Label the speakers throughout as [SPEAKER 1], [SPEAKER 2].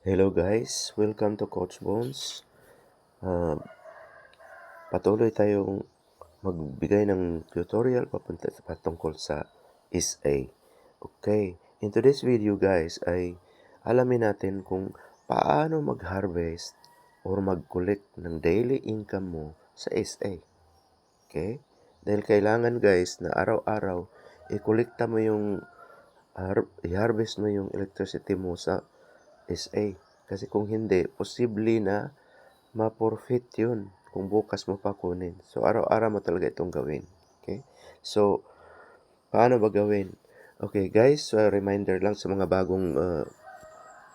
[SPEAKER 1] Hello guys, welcome to Coach Bones. Ah, Patuloy tayong magbigay ng tutorial papunta sa patungkol sa SA. Okay, in today's video guys ay alamin natin kung paano mag-harvest or mag-collect ng daily income mo sa SA. Okay? Dahil kailangan guys na araw-araw i-kolekta mo yung i-harvest mo yung electricity mo sa SA. Kasi kung hindi, posible na ma-forfeit yun kung bukas mo pa kunin. So, araw-araw mo talaga itong gawin. Okay? So, paano ba gawin? Okay, guys, so reminder lang sa mga bagong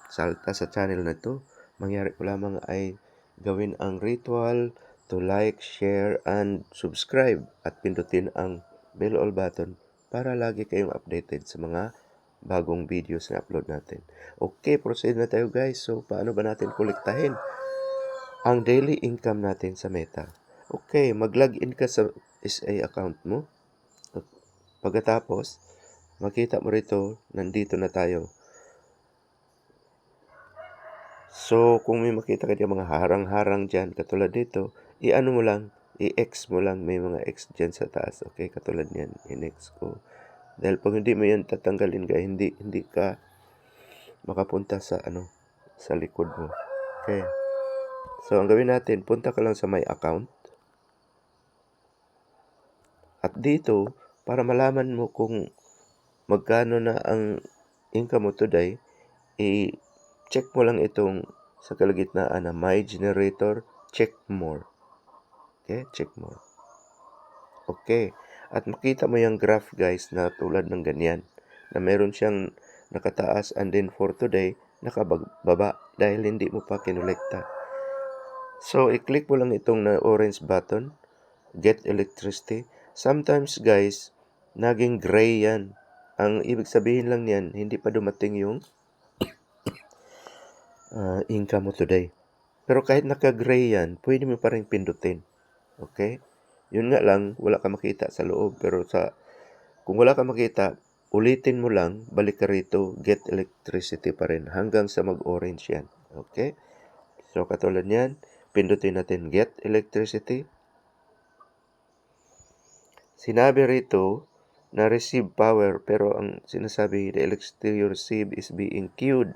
[SPEAKER 1] salta sa channel na to. Mangyari ko lamang ay gawin ang ritual to like, share, and subscribe at pindutin ang bell all button para lagi kayong updated sa mga bagong videos na upload natin. Okay, proceed na tayo guys. So, paano ba natin kolektahin ang daily income natin sa Meta? Okay, mag-login ka sa SA account mo. Pagkatapos, makita mo rito, nandito na tayo. So, kung may makita ka dyan mga harang-harang dyan, katulad dito, i-ano mo lang, i-X mo lang, may mga X dyan sa taas. Okay, katulad yan, in-X ko. Dahil pag hindi mo yan tatanggalin ka, hindi ka makapunta sa sa likod mo. Okay. So, ang gawin natin, punta ka lang sa my account. At dito, para malaman mo kung magkano na ang income mo today, i-check mo lang itong sa kalagitnaan na My Generator, check more. Okay, check more. Okay, at makita mo yung graph guys na tulad ng ganyan, na meron siyang nakataas and then for today, nakababa dahil hindi mo pa kinolekta. So, i-click mo lang itong na orange button, Get Electricity. Sometimes guys, naging gray yan. Ang ibig sabihin lang yan, hindi pa dumating yung income mo today. Pero kahit naka-gray yan, pwede mo pa rin pindutin. Okay? Yun nga lang, wala ka makita sa loob. Pero kung wala ka makita, ulitin mo lang, balik ka rito, Get Electricity pa rin hanggang sa mag-orange yan. Okay? So, katulad yan, pindutin natin Get Electricity. Sinabi rito na receive power, pero ang sinasabi, the electricity you receive is being queued.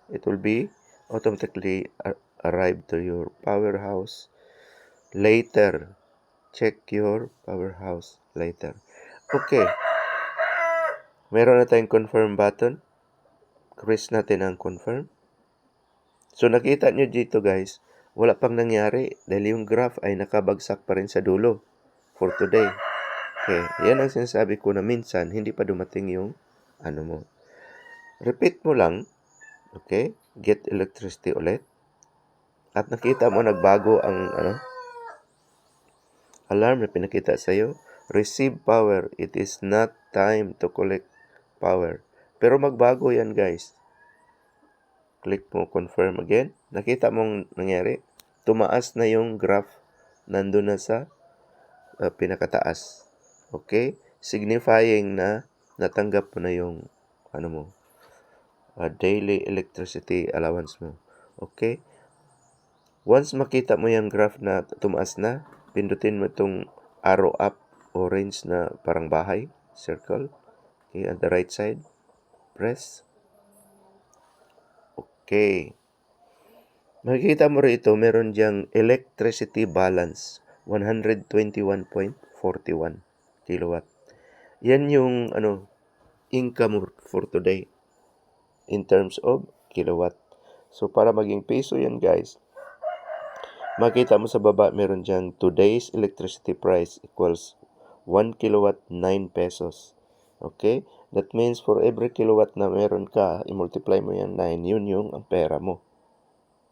[SPEAKER 1] It will be automatically arrive to your powerhouse later. Check your powerhouse later. Okay. Meron na tayong confirm button. Press natin ang confirm. So, nakita nyo dito guys, wala pang nangyari dahil yung graph ay nakabagsak pa rin sa dulo for today. Okay, yan ang sinasabi ko na minsan hindi pa dumating yung mo. Repeat mo lang, okay? Get electricity ulit. At nakita mo nagbago ang alarm na pinakita sa iyo. Receive power. It is not time to collect power. Pero magbago yan guys. Click mo confirm again. Nakita mong nangyari. Tumaas na yung graph. Nandun na sa pinakataas. Okay? Signifying na natanggap mo na yung daily electricity allowance mo. Okay? Once makita mo yung graph na tumaas na, pindutin mo itong arrow up, orange na parang bahay, circle. Okay, on the right side. Press. Okay. Makikita mo rito, meron diyang electricity balance, 121.41 kilowatt. Yan yung income for today in terms of kilowatt. So, para maging peso yan guys, makita mo sa baba, meron dyan today's electricity price equals 1 kilowatt 9 pesos. Okay? That means for every kilowatt na meron ka, i-multiply mo yan 9, yun yung ang pera mo.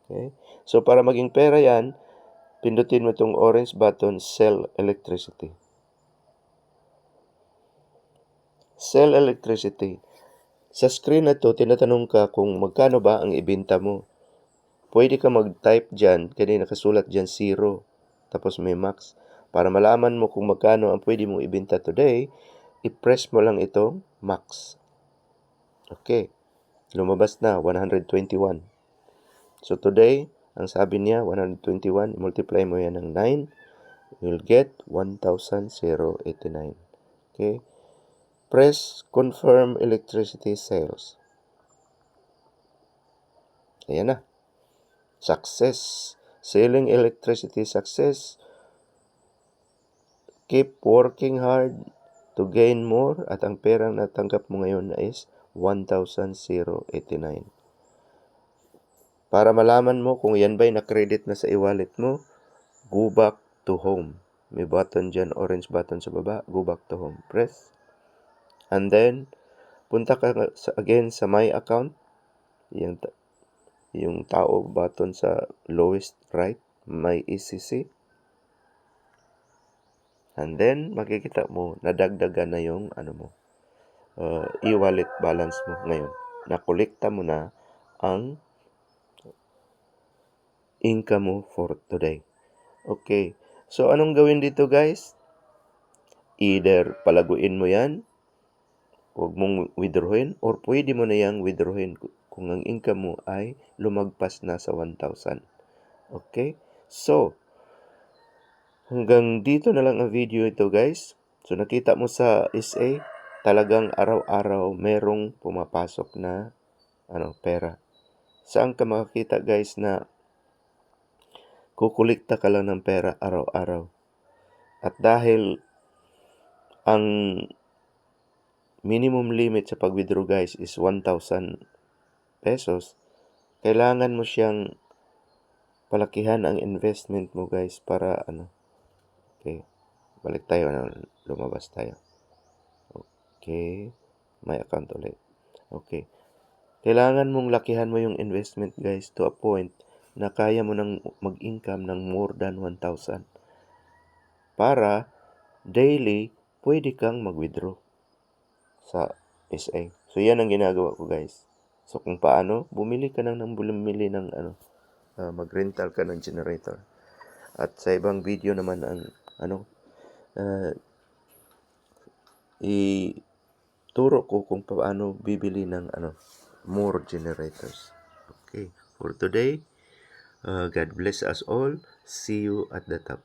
[SPEAKER 1] Okay? So, para maging pera yan, pindutin mo itong orange button, Sell Electricity. Sell Electricity. Sa screen na to, tinatanong ka kung magkano ba ang ibenta mo. Pwede ka mag-type dyan, kanina nakasulat dyan 0, tapos may max. Para malaman mo kung magkano ang pwede mong ibenta today, i-press mo lang itong max. Okay. Lumabas na, 121. So today, ang sabi niya 121, multiply mo yan ng 9, you'll get 1,089. Okay? Press confirm electricity sales. Ayan na. Success. Selling electricity success. Keep working hard to gain more at ang perang natanggap mo ngayon is 1,089. Para malaman mo kung yan ba'y na-credit na sa e-wallet mo, go back to home. May button dyan, orange button sa baba, go back to home. Press. And then, punta ka again sa my account. Yung tao button sa lowest right, my ECC. And then, makikita mo, nadagdagan na yung e-wallet balance mo ngayon. Nakolekta mo na ang income mo for today. Okay. So, anong gawin dito, guys? Either palaguin mo yan, huwag mong withdrawin, or pwede mo na yang withdrawin kung ang income mo ay lumagpas na sa 1,000. Okay? So, hanggang dito na lang ang video ito, guys. So, nakita mo sa SA, talagang araw-araw merong pumapasok na pera. Saan ka makakita, guys, na kukulikta ka lang ng pera araw-araw? At dahil ang minimum limit sa pag-withdraw, guys, is 1,000 pesos, kailangan mo siyang palakihan ang investment mo, guys, para Okay. Balik tayo lumabas tayo. Okay. May account ulit. Okay. Kailangan mong lakihan mo yung investment, guys, to a point na kaya mo nang mag-income ng more than 1,000. Para daily, pwede kang mag-withdraw sa SA. So, yan ang ginagawa ko, guys. So, kung paano, bumili ng mag-rental ka ng generator. At sa ibang video naman ituro ko kung paano bibili ng more generators. Okay. For today, God bless us all. See you at the top.